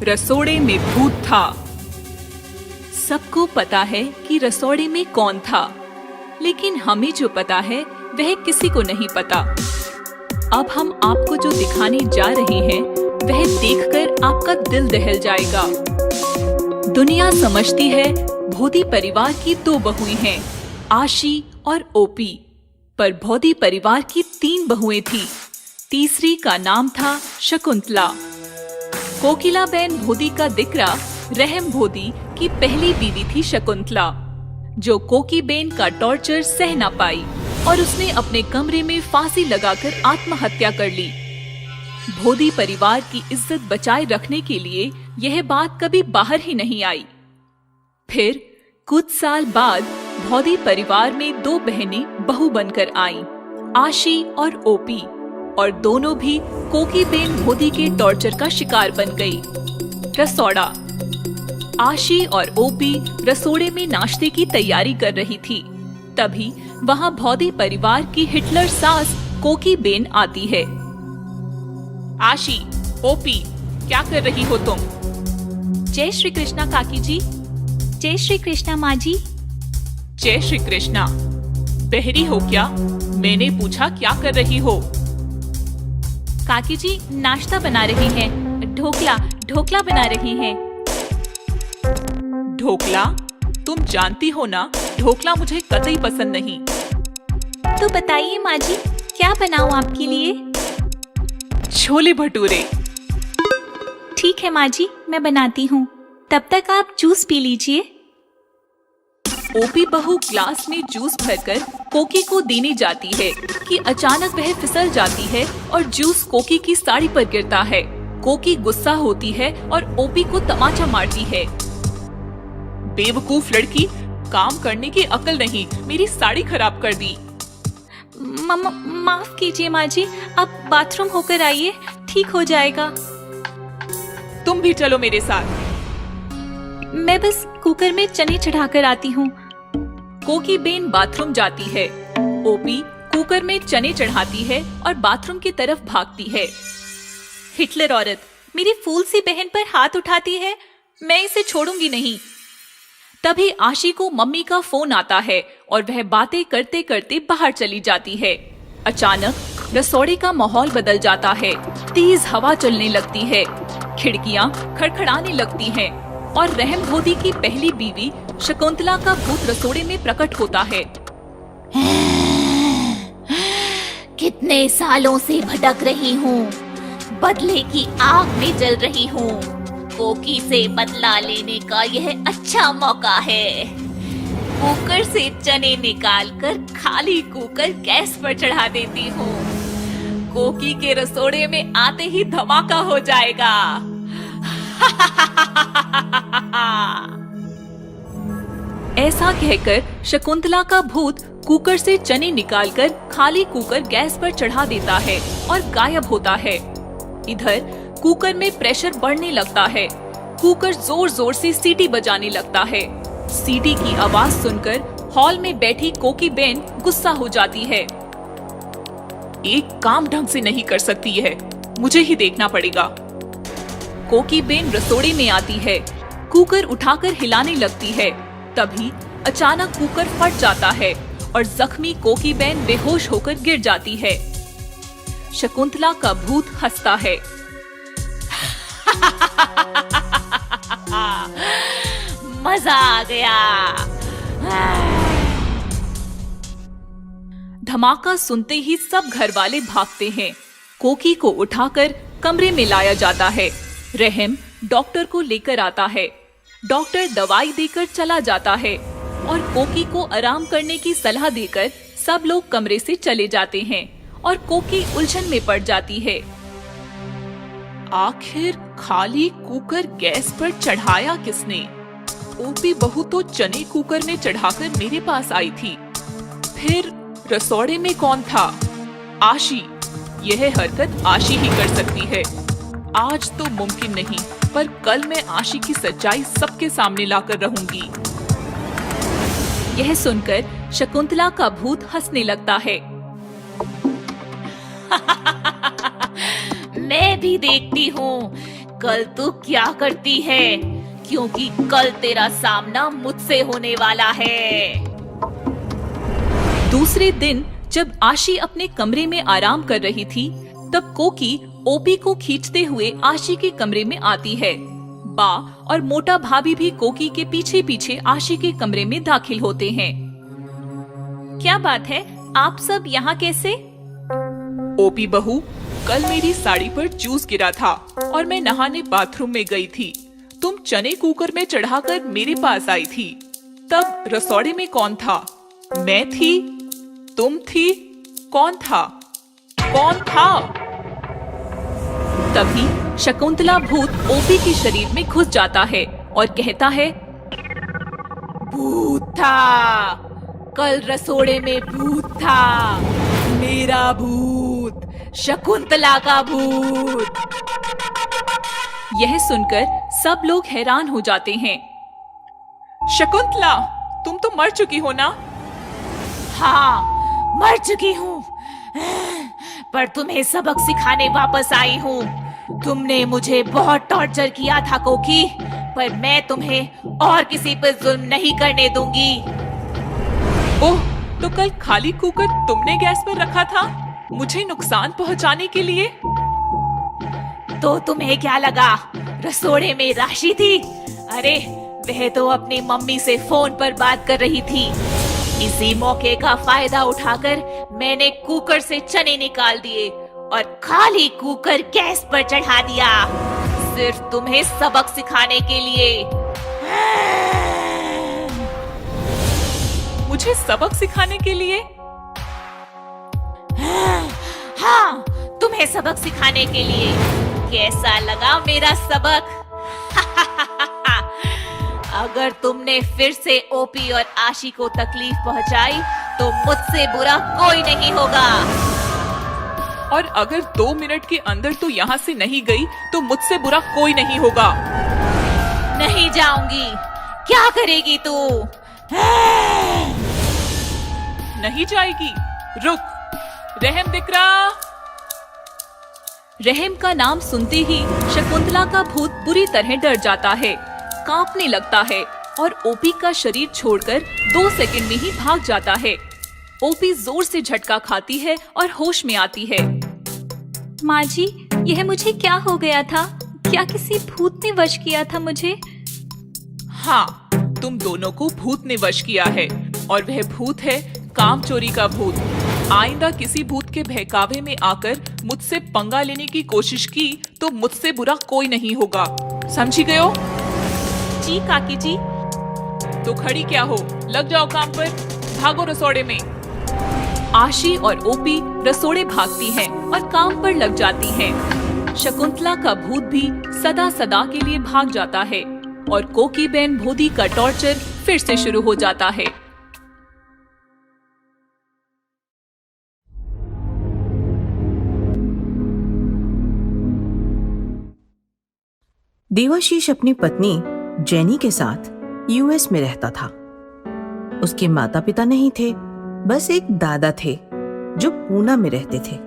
रसोड़े में भूत था। सबको पता है कि रसोड़े में कौन था, लेकिन हमें जो पता है वह किसी को नहीं पता। अब हम आपको जो दिखाने जा रहे हैं वह देखकर आपका दिल दहल जाएगा। दुनिया समझती है भोदी परिवार की 2 बहुएं हैं, आशी और ओपी, पर भोदी परिवार की 3 बहुएं थी। तीसरी का नाम था शकुंतला। कोकिलाबेन भोदी का दिकरा रहम भोदी की पहली बीवी थी शकुंतला, जो कोकीबेन का टॉर्चर सह न पाई और उसने अपने कमरे में फांसी लगाकर आत्महत्या कर ली। भोदी परिवार की इज्जत बचाए रखने के लिए यह बात कभी बाहर ही नहीं आई। फिर कुछ साल बाद भोदी परिवार में 2 बहनें बहू बनकर आईं, आशी और ओपी, और दोनों भी कोकीबेन भोदी के टॉर्चर का शिकार बन गई। रसोड़ा। आशी और ओपी रसोड़े में नाश्ते की तैयारी कर रही थी। तभी वहां भोदी परिवार की हिटलर सास कोकीबेन आती है। आशी, ओपी, क्या कर रही हो तुम? जय श्री कृष्णा काकी जी। जय श्री कृष्णा माँ जी। जय श्री कृष्णा। बहरी हो क्या? मैंने पूछा क्या कर रही हो? काकी जी नाश्ता बना रही हैं, ढोकला बना रही हैं। ढोकला? तुम जानती हो ना ढोकला मुझे कतई पसंद नहीं। तो बताइए माँ जी, क्या बनाऊं आपके लिए? छोले भटूरे। ठीक है माँ जी, मैं बनाती हूँ। तब तक आप जूस पी लीजिए। ओपी बहू ग्लास में जूस भरकर कोकी को देने जाती है कि अचानक वह फिसल जाती है और जूस कोकी की साड़ी पर गिरता है। कोकी गुस्सा होती है और ओपी को तमाचा मारती है। बेवकूफ लड़की, काम करने की अकल नहीं, मेरी साड़ी खराब कर दी। माफ कीजिए माँ जी, अब बाथरूम होकर आइए, ठीक हो जाएगा। तुम भी चलो मेरे साथ। मैं बस कुकर में चने चढ़ाकर आती हूँ। कोकीबेन बाथरूम जाती है। ओपी कुकर में चने चढ़ाती है और बाथरूम की तरफ भागती है। हिटलर औरत मेरी फूल सी बहन पर हाथ उठाती है, मैं इसे छोड़ूंगी नहीं। तभी आशी को मम्मी का फोन आता है और वह बातें करते करते बाहर चली जाती है। अचानक रसोड़े का माहौल बदल जाता है। तेज हवा चलने लगती है, खिड़कियां खड़खड़ाने लगती हैं और रहम भोदी की पहली बीवी शकुंतला का भूत रसोड़े में प्रकट होता है। कितने सालों से भटक रही हूँ, बदले की आग में जल रही हूँ। कोकी से बदला लेने का यह अच्छा मौका है। कुकर से चने निकालकर खाली कुकर गैस पर चढ़ा देती हूँ। कोकी के रसोड़े में आते ही धमाका हो जाएगा। ऐसा कहकर शकुंतला का भूत कुकर से चने निकालकर खाली कुकर गैस पर चढ़ा देता है और गायब होता है। इधर कुकर में प्रेशर बढ़ने लगता है। कुकर जोर जोर से सीटी बजाने लगता है। सीटी की आवाज सुनकर हॉल में बैठी कोकीबेन गुस्सा हो जाती है। एक काम ढंग से नहीं कर सकती है, मुझे ही देखना पड़ेगा। कोकीबेन रसोड़े में आती है, कुकर उठाकर हिलाने लगती है। तभी अचानक कुकर फट जाता है और जख्मी कोकीबेन बेहोश होकर गिर जाती है। शकुंतला का भूत हंसता है। मजा आ गया। धमाका सुनते ही सब घर वाले भागते हैं। कोकी को उठाकर कमरे में लाया जाता है। रहम डॉक्टर को लेकर आता है। डॉक्टर दवाई देकर चला जाता है और कोकी को आराम करने की सलाह देकर सब लोग कमरे से चले जाते हैं और कोकी उलझन में पड़ जाती है। आखिर खाली कुकर गैस पर चढ़ाया किसने? ओपी बहू तो चने कुकर में चढ़ाकर मेरे पास आई थी। फिर रसोड़े में कौन था? आशी। यह हरकत आशी ही कर सकती है। आज तो मुमकिन नहीं, पर कल मैं आशी की सच्चाई सबके सामने लाकर रहूंगी। यह सुनकर शकुंतला का भूत हंसने लगता है। मैं भी देखती हूँ कल तू क्या करती है, क्योंकि कल तेरा सामना मुझसे होने वाला है। दूसरे दिन जब आशी अपने कमरे में आराम कर रही थी, तब कोकी ओपी को खींचते हुए आशी के कमरे में आती है। बा और मोटा भाभी भी कोकी के पीछे पीछे आशी के कमरे में दाखिल होते हैं। क्या बात है, आप सब यहाँ कैसे? ओपी बहू, कल मेरी साड़ी पर जूस गिरा था और मैं नहाने बाथरूम में गई थी। तुम चने कुकर में चढ़ाकर मेरे पास आई थी। तब रसोड़े में कौन था? मैं थी? तुम थी? कौन था? कौन था? तभी शकुंतला भूत ओपी के शरीर में घुस जाता है और कहता है, भूत था, कल रसोड़े में भूत था, मेरा भूत, शकुंतला का भूत। यह सुनकर सब लोग हैरान हो जाते हैं। शकुंतला, तुम तो मर चुकी हो ना? हाँ, मर चुकी हूँ, पर तुम्हें सबक सिखाने वापस आई हूँ। तुमने मुझे बहुत टॉर्चर किया था कोकी, पर मैं तुम्हें और किसी पर जुल्म नहीं करने दूंगी। ओह, तो कल खाली कुकर तुमने गैस पर रखा था, मुझे नुकसान पहुंचाने के लिए? तो तुम्हें क्या लगा रसोड़े में राशि थी? अरे वह तो अपनी मम्मी से फोन पर बात कर रही थी। इसी मौके का फायदा उठाकर मैंने कुकर से चने निकाल दिए और खाली कुकर गैस पर चढ़ा दिया, सिर्फ तुम्हें सबक सिखाने के लिए। मुझे सबक सिखाने के लिए? हाँ, तुम्हें सबक सिखाने के लिए। कैसा लगा मेरा सबक? अगर तुमने फिर से ओपी और आशी को तकलीफ पहुंचाई तो मुझसे बुरा कोई नहीं होगा। और अगर 2 मिनट के अंदर तू यहाँ से नहीं गई तो मुझसे बुरा कोई नहीं होगा। नहीं जाऊंगी। क्या करेगी तू? नहीं जाएगी? रुक, रहम दिख रहा। रहम का नाम सुनते ही शकुंतला का भूत बुरी तरह डर जाता है, कांपने लगता है और ओपी का शरीर छोड़कर 2 सेकंड में ही भाग जाता है। ओपी जोर से झटका खाती है और होश में आती है। माँ जी, यह मुझे क्या हो गया था? क्या किसी भूत ने वश किया था मुझे? हाँ, तुम दोनों को भूत ने वश किया है और वह भूत है काम चोरी का भूत। आइंदा किसी भूत के बहकावे में आकर मुझसे पंगा लेने की कोशिश की तो मुझसे बुरा कोई नहीं होगा, समझी गयो? जी काकी जी। तो खड़ी क्या हो, लग जाओ काम पर, भागो रसोड़े में। आशी और ओपी रसोड़े भागती हैं और काम पर लग जाती हैं। शकुंतला का भूत भी सदा सदा के लिए भाग जाता है और कोकी बहन भोदी का टॉर्चर फिर से शुरू हो जाता है। देवाशीष अपनी पत्नी जेनी के साथ यूएस में रहता था। उसके माता पिता नहीं थे, बस एक दादा थे जो पूना में रहते थे।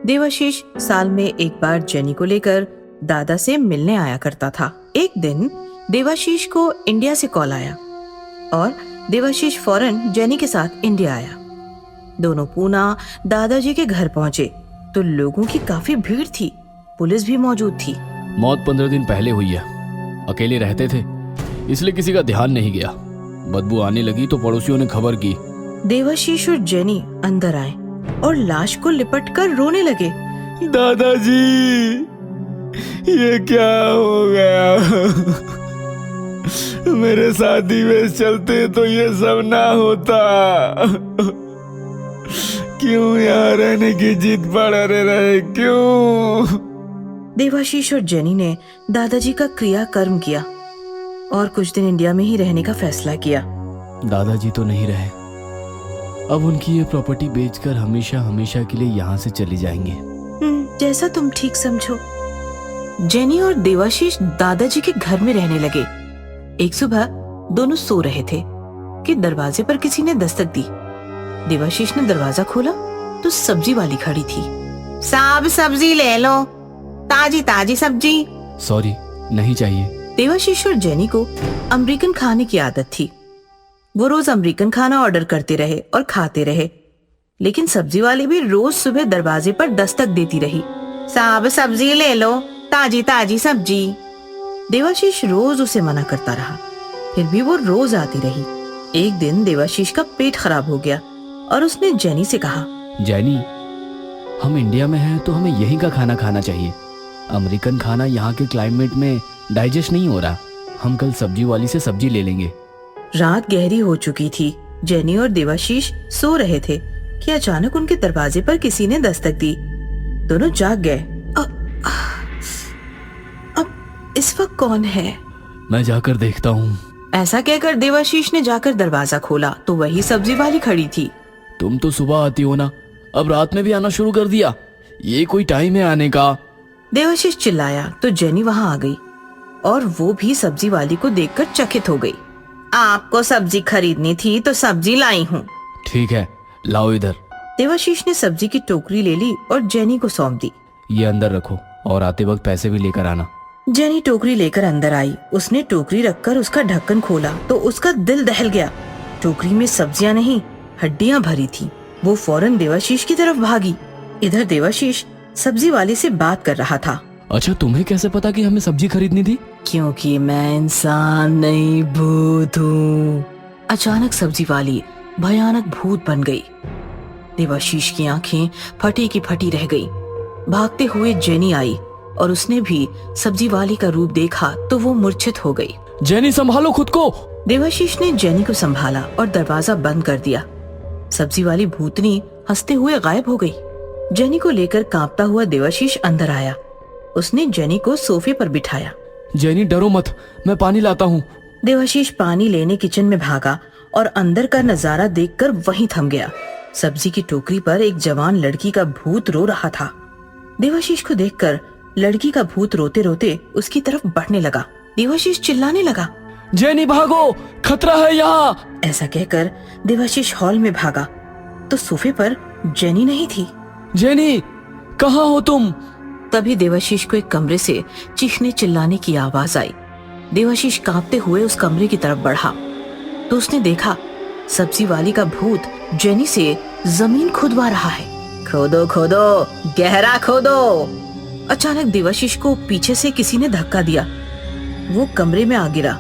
देवाशीष साल में एक बार जेनी को लेकर दादा से मिलने आया करता था। एक दिन देवाशीष को इंडिया से कॉल आया और देवाशीष फौरन जेनी के साथ इंडिया आया। दोनों पूना दादाजी के घर पहुंचे तो लोगों की काफी भीड़ थी, पुलिस भी मौजूद थी। मौत 15 दिन पहले हुई है। अकेले रहते थे इसलिए किसी का ध्यान नहीं गया। बदबू आने लगी तो पड़ोसियों ने खबर की। देवाशीष और जेनी अंदर आए और लाश को लिपटकर रोने लगे। दादाजी, ये क्या हो गया? मेरे शादी में चलते तो ये सब ना होता। क्यों यहाँ रहने की जिद पड़े रहे, क्यों? देवाशीष और जेनी ने दादाजी का क्रियाकर्म किया और कुछ दिन इंडिया में ही रहने का फैसला किया। दादाजी तो नहीं रहे, अब उनकी ये प्रॉपर्टी बेचकर हमेशा हमेशा के लिए यहाँ से चली जाएंगे। जैसा तुम ठीक समझो। जेनी और देवाशीष दादाजी के घर में रहने लगे। एक सुबह दोनों सो रहे थे कि दरवाजे पर किसी ने दस्तक दी। देवाशीष ने दरवाजा खोला तो सब्जी वाली खड़ी थी। साहब सब्जी ले लो, ताजी ताजी सब्जी। सॉरी, नहीं चाहिए। देवाशीष और जेनी को अमेरिकन खाने की आदत थी। वो रोज अमेरिकन खाना ऑर्डर करते रहे और खाते रहे, लेकिन सब्जी वाली भी रोज सुबह दरवाजे पर दस्तक देती रही। साहब सब्जी ले लो, ताजी ताजी सब्जी। देवाशीष रोज उसे मना करता रहा, फिर भी वो रोज आती रही। एक दिन देवाशीष का पेट खराब हो गया और उसने जेनी से कहा, जेनी, हम इंडिया में हैं तो हमें यहीं का खाना खाना चाहिए। अमेरिकन खाना यहाँ के क्लाइमेट में डाइजेस्ट नहीं हो रहा। हम कल सब्जी वाली से सब्जी ले लेंगे। रात गहरी हो चुकी थी। जेनी और देवाशीष सो रहे थे कि अचानक उनके दरवाजे पर किसी ने दस्तक दी। दोनों जाग गए। अब इस वक्त कौन है? मैं जाकर देखता हूँ। ऐसा कहकर देवाशीष ने जाकर दरवाजा खोला तो वही सब्जी वाली खड़ी थी। तुम तो सुबह आती हो ना, अब रात में भी आना शुरू कर दिया? ये कोई टाइम है आने का? देवाशीष चिल्लाया तो जेनी वहां आ गई और वो भी सब्जी वाली को देखकर चकित हो गई। आपको सब्जी खरीदनी थी तो सब्जी लाई हूँ। ठीक है, लाओ इधर। देवाशीष ने सब्जी की टोकरी ले ली और जेनी को सौंप दी। ये अंदर रखो और आते वक्त पैसे भी लेकर आना। जेनी टोकरी लेकर अंदर आई। उसने टोकरी रखकर उसका ढक्कन खोला तो उसका दिल दहल गया। टोकरी में सब्जियां नहीं, हड्डियां भरी थी। वो फौरन देवाशीष की तरफ भागी। इधर देवाशीष सब्जी वाले से बात कर रहा था। अच्छा, तुम्हें कैसे पता कि हमें सब्जी खरीदनी थी? क्योंकि मैं इंसान नहीं, भूत हूँ। अचानक सब्जी वाली भयानक भूत बन गई। देवाशीष की आंखें फटी की फटी रह गई। भागते हुए जेनी आई और उसने भी सब्जी वाली का रूप देखा तो वो मूर्छित हो गई। जेनी, संभालो खुद को। देवाशीष ने जेनी को संभाला और दरवाजा बंद कर दिया। सब्जी वाली भूतनी हंसते हुए गायब हो गई। जेनी को लेकर कांपता हुआ देवाशीष अंदर आया। उसने जेनी को सोफे पर बिठाया। जेनी, डरो मत, मैं पानी लाता हूँ। देवाशीष पानी लेने किचन में भागा और अंदर का नजारा देखकर वहीं थम गया। सब्जी की टोकरी पर एक जवान लड़की का भूत रो रहा था। देवाशीष को देखकर लड़की का भूत रोते रोते उसकी तरफ बढ़ने लगा। देवाशीष चिल्लाने लगा, जेनी भागो, खतरा है यहाँ। ऐसा कहकर देवाशीष हॉल में भागा तो सोफे पर जेनी नहीं थी। जेनी, कहाँ हो तुम? तभी देवाशीष को एक कमरे से चीखने चिल्लाने की आवाज आई। देवाशीष कांपते हुए उस कमरे की तरफ बढ़ा तो उसने देखा सब्जी वाली का भूत जेनी से जमीन खुदवा रहा है। खोदो खोदो, गहरा खोदो। अचानक देवाशीष को पीछे से किसी ने धक्का दिया। वो कमरे में आ गिरा।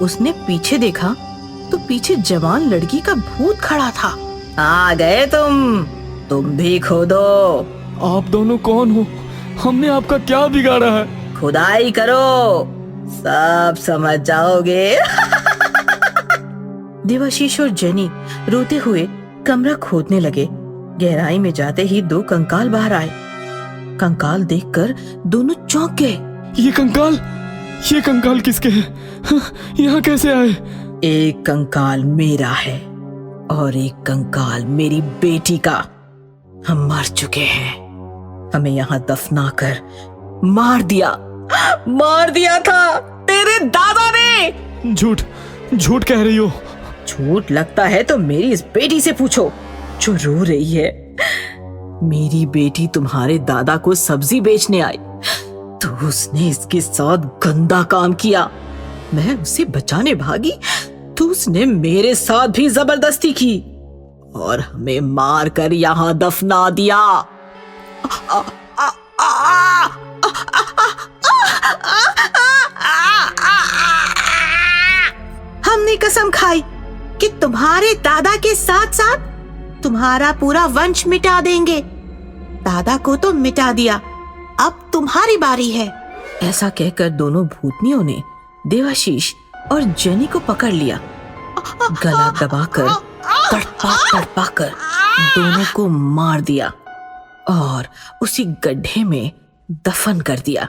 उसने पीछे देखा तो पीछे जवान लड़की का भूत खड़ा था। आ गए तुम भी खोदो। आप दोनों कौन हो? हमने आपका क्या बिगाड़ा है? खुदाई करो, सब समझ जाओगे। देवाशीष और जेनी रोते हुए कमरा खोदने लगे। गहराई में जाते ही दो कंकाल बाहर आए। कंकाल देखकर दोनों चौंक गए। ये कंकाल किसके हैं? यहाँ कैसे आए? एक कंकाल मेरा है और एक कंकाल मेरी बेटी का। हम मर चुके हैं। हमें यहाँ दफना कर मार दिया था तेरे दादा ने। झूठ कह रही हो। झूठ लगता है तो मेरी इस बेटी से पूछो जो रो रही है। मेरी बेटी तुम्हारे दादा को सब्जी बेचने आई तो उसने इसके साथ गंदा काम किया। मैं उसे बचाने भागी तो उसने मेरे साथ भी जबरदस्ती की और हमें मार कर यहाँ दफना दिया। हमने कसम खाई कि तुम्हारे दादा के साथ साथ तुम्हारा पूरा वंश मिटा देंगे। दादा को तो मिटा दिया, अब तुम्हारी बारी है। ऐसा कहकर दोनों भूतनियों ने देवाशीष और जेनी को पकड़ लिया। गला दबाकर तड़पा कर दोनों को मार दिया और उसी गड्ढे में दफन कर दिया।